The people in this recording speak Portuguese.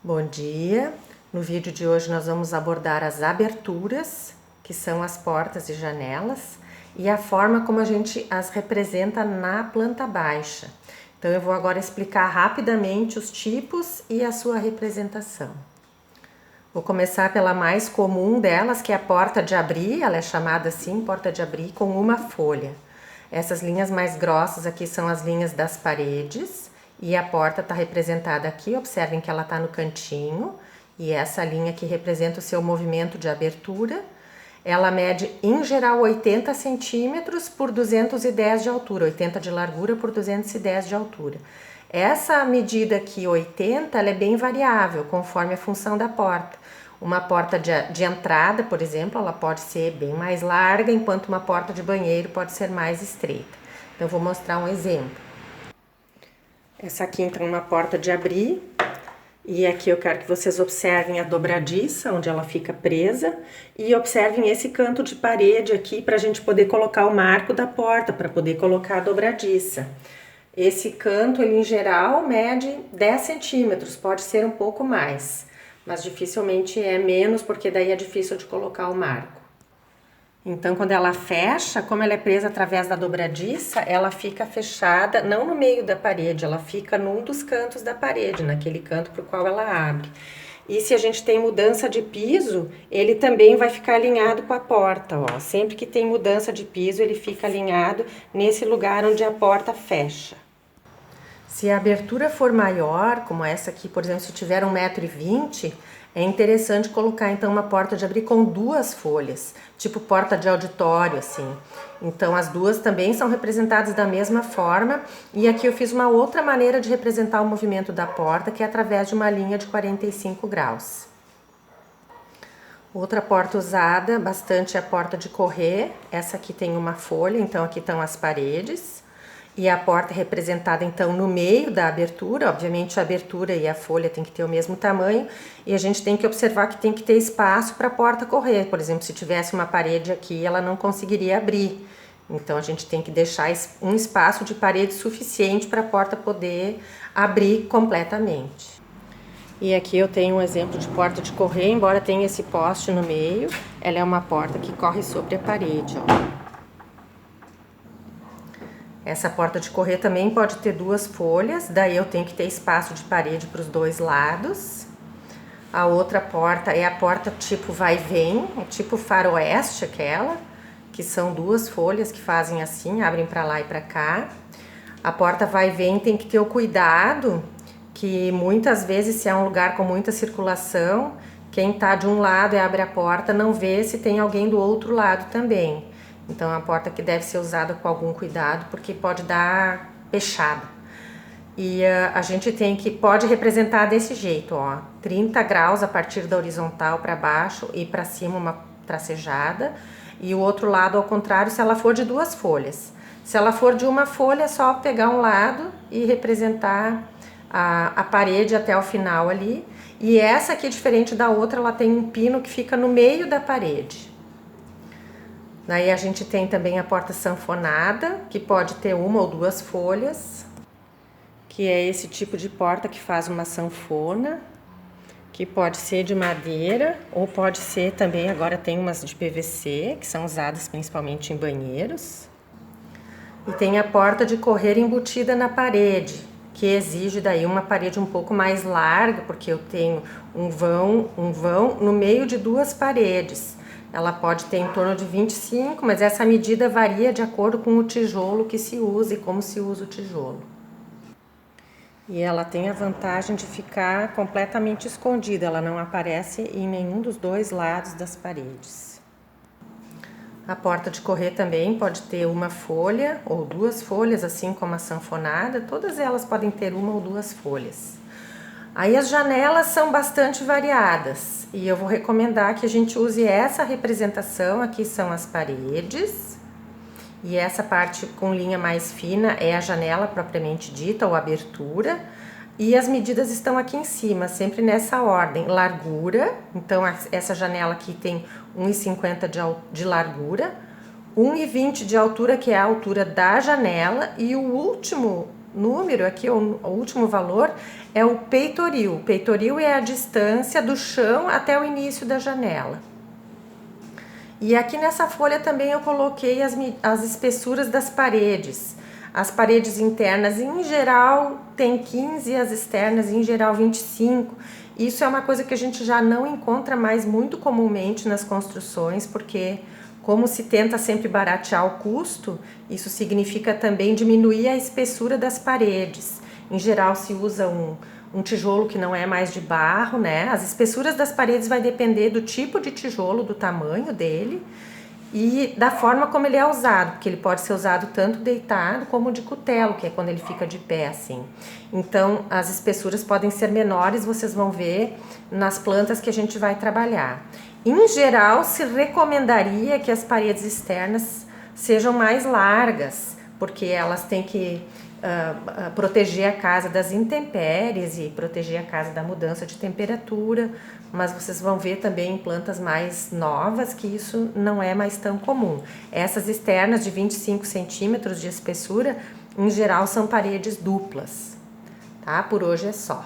Bom dia! No vídeo de hoje nós vamos abordar as aberturas, que são as portas e janelas, e a forma como a gente as representa na planta baixa. Então eu vou agora explicar rapidamente os tipos e a sua representação. Vou começar pela mais comum delas, que é a porta de abrir, ela é chamada assim, porta de abrir, com uma folha. Essas linhas mais grossas aqui são as linhas das paredes, e a porta está representada aqui, observem que ela está no cantinho, e essa linha aqui representa o seu movimento de abertura. Ela mede, em geral, 80 centímetros por 210 de altura, 80 de largura por 210 de altura. Essa medida aqui, 80, ela é bem variável, conforme a função da porta. Uma porta de entrada, por exemplo, ela pode ser bem mais larga, enquanto uma porta de banheiro pode ser mais estreita. Então, eu vou mostrar um exemplo. Essa aqui, então, é uma porta de abrir, e aqui eu quero que vocês observem a dobradiça, onde ela fica presa, e observem esse canto de parede aqui, para a gente poder colocar o marco da porta, para poder colocar a dobradiça. Esse canto, ele em geral, mede 10 centímetros, pode ser um pouco mais, mas dificilmente é menos, porque daí é difícil de colocar o marco. Então, quando ela fecha, como ela é presa através da dobradiça, ela fica fechada, não no meio da parede, ela fica num dos cantos da parede, naquele canto para o qual ela abre. E se a gente tem mudança de piso, ele também vai ficar alinhado com a porta, ó. Sempre que tem mudança de piso, ele fica alinhado nesse lugar onde a porta fecha. Se a abertura for maior, como essa aqui, por exemplo, se tiver 1,20 m, é interessante colocar então uma porta de abrir com duas folhas, tipo porta de auditório, assim. Então as duas também são representadas da mesma forma, e aqui eu fiz uma outra maneira de representar o movimento da porta, que é através de uma linha de 45 graus. Outra porta usada bastante é a porta de correr. Essa aqui tem uma folha, então aqui estão as paredes. E a porta é representada então no meio da abertura, obviamente a abertura e a folha tem que ter o mesmo tamanho, e a gente tem que observar que tem que ter espaço para a porta correr. Por exemplo, se tivesse uma parede aqui, ela não conseguiria abrir. Então a gente tem que deixar um espaço de parede suficiente para a porta poder abrir completamente. E aqui eu tenho um exemplo de porta de correr, embora tenha esse poste no meio, ela é uma porta que corre sobre a parede, ó. Essa porta de correr também pode ter duas folhas, daí eu tenho que ter espaço de parede para os dois lados. A outra porta é a porta tipo vai e vem, tipo faroeste aquela, que são duas folhas que fazem assim, abrem para lá e para cá. A porta vai e vem tem que ter o cuidado que muitas vezes, se é um lugar com muita circulação, quem está de um lado e abre a porta não vê se tem alguém do outro lado também. Então, é uma porta que deve ser usada com algum cuidado, porque pode dar pechada. E a gente pode representar desse jeito, ó, 30 graus a partir da horizontal para baixo e para cima uma tracejada. E o outro lado ao contrário, se ela for de duas folhas. Se ela for de uma folha, é só pegar um lado e representar a parede até o final ali. E essa aqui, diferente da outra, ela tem um pino que fica no meio da parede. Daí a gente tem também a porta sanfonada, que pode ter uma ou duas folhas, que é esse tipo de porta que faz uma sanfona, que pode ser de madeira ou pode ser também, agora tem umas de PVC, que são usadas principalmente em banheiros. E tem a porta de correr embutida na parede, que exige daí uma parede um pouco mais larga, porque eu tenho um vão no meio de duas paredes. Ela pode ter em torno de 25, mas essa medida varia de acordo com o tijolo que se usa e como se usa o tijolo. E ela tem a vantagem de ficar completamente escondida, ela não aparece em nenhum dos dois lados das paredes. A porta de correr também pode ter uma folha ou duas folhas, assim como a sanfonada, todas elas podem ter uma ou duas folhas. Aí as janelas são bastante variadas e eu vou recomendar que a gente use essa representação. Aqui são as paredes e essa parte com linha mais fina é a janela propriamente dita ou abertura, e as medidas estão aqui em cima, sempre nessa ordem: largura, então essa janela aqui tem 1,50 de largura, 1,20 de altura, que é a altura da janela, e o último número aqui, o último valor, é o peitoril. O peitoril é a distância do chão até o início da janela. E aqui nessa folha também eu coloquei as espessuras das paredes. As paredes internas em geral tem 15, as externas em geral 25. Isso é uma coisa que a gente já não encontra mais muito comumente nas construções, porque como se tenta sempre baratear o custo, isso significa também diminuir a espessura das paredes. Em geral se usa um tijolo que não é mais de barro, né? As espessuras das paredes vai depender do tipo de tijolo, do tamanho dele e da forma como ele é usado, porque ele pode ser usado tanto deitado como de cutelo, que é quando ele fica de pé, assim. Então, as espessuras podem ser menores, vocês vão ver nas plantas que a gente vai trabalhar. Em geral, se recomendaria que as paredes externas sejam mais largas, porque elas têm que proteger a casa das intempéries e proteger a casa da mudança de temperatura, mas vocês vão ver também em plantas mais novas que isso não é mais tão comum. Essas externas de 25 centímetros de espessura, em geral, são paredes duplas, tá? Por hoje é só.